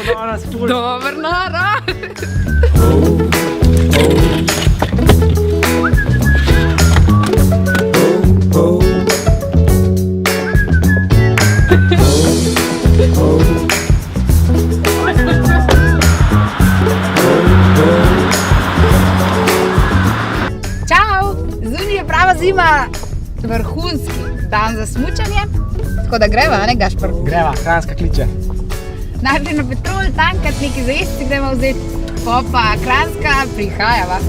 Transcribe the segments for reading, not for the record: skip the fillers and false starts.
Dober narod. Čau, zunaj je prava zima, vrhunski dan za smučanje, tako da greva, ne Gašper? Greva, Kranjska kliče. Najprej na Petrol tankat, nekaj za jesti gremo vzeti, pa Kranjska prihajava.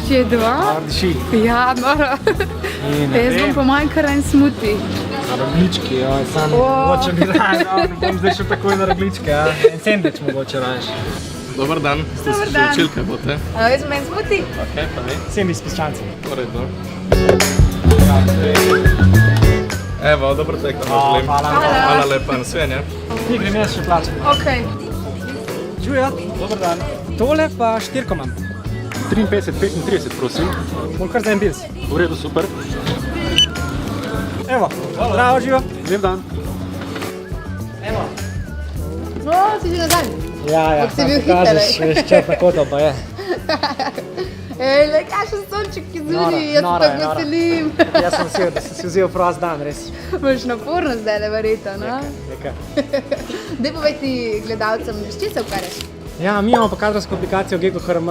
Je dva? Diši. Ja, noro. Jaz bom po mojem kar en smuti. Na roglički, joj, sam mogoče bi raje, ne bom zdaj šel takoj na rogličke, ja. En sendvič mogoče raješ. Dobar dan, ste se še učili kaj bote? Jaz bom en smuti. Ok, pa vi? Sendvič s piščancem. Poredno. Evo, dobro tek vam želim. Hvala lepa, nasvidenje. Ti grem jaz še plačam. Ok. Žujo, dober dan. Tole pa štirko imam. 53, 35, prosim. Bom kar za en bils. V redu, super. Evo, zdravo živo. Lep dan. Evo. No, si že nazaj. Ja, Kako si bil sam pokažeš, hiter, veš čep na kotov pa je. Ej, le kakšen sonček je zunaj, jaz se tako veselim. Jaz sem vesel, da sem si vzel prost dan, res. Boš naporno zdajle verjetno, no? Nekaj. Daj povej ti gledalcem, s čim se ukvarjaš? Ja, mi imamo pa kadrovsko aplikacijo Geko HRM,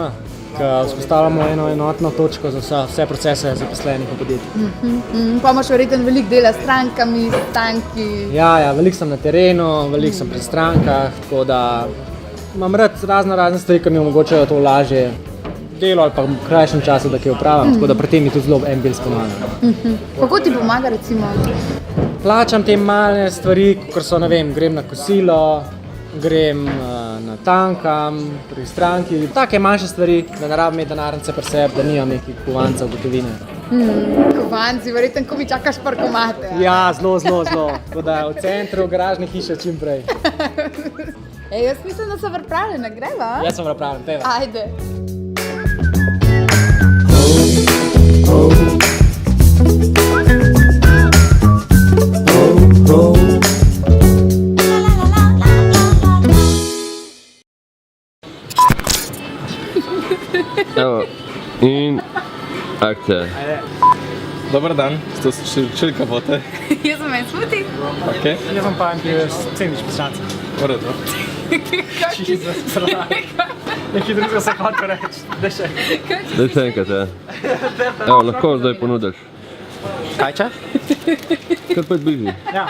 ki vzpostavljamo eno enotno točko za vse procese zaposlenih v podjetju. Pa imaš verjetno veliko dela s strankami, s tanki. Ja, veliko sem na terenu, veliko sem pri strankah, tako da imam rad razne stvari, ki mi omogočajo to lažje delo ali pa v krajšem času, da kaj opravim, tako da pri tem mi tudi zelo en bils pomaga. Kako ti pomaga recimo? Plačam te male stvari, kot so, ne vem, grem na kosilo, grem na tankam, pri stranki, take manjše stvari, da ne rabim imeti denarnice pri sebi, da nimam nekih kovancev gotovine. Kovanci, verjetno, ko mi čakaš parkomate. Ja, zelo. Tako da v centru, garažne hiše čim prej. Ej, jaz mislim, da so pripravljene, greva? Jaz sem pripravljen, peva. Ajde. Evo, in akcija. Dobar dan, ste se še učili kaj bote? Jaz sem en smuti. Ok, Jaz sem pa en sendvič s piščancem. poredno. Nekaj drugega se hoče reči, da še. Daj še enkrat, ja. Evo, lahko zdaj ponudiš. Kaj če? Kar pa je bližji. Ja.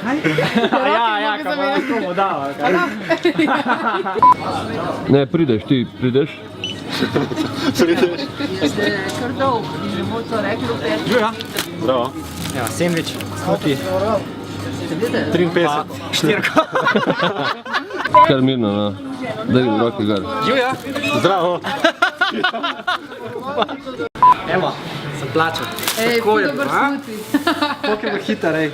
Kaj? Ja, kaj pa lahko mu dava. Ne, prideš, ti prideš. Kar dolg, že moč to rekli, Žujo. Bravo. Ja, sendvič, smuti. 53. Štirko. Kar mirno, no. Daj roke gor. Žujo. Zdravo. Evo, sem plačal. Ej, Tako je dober bilo, a? smuti. Koliko je bilo hiter, ej.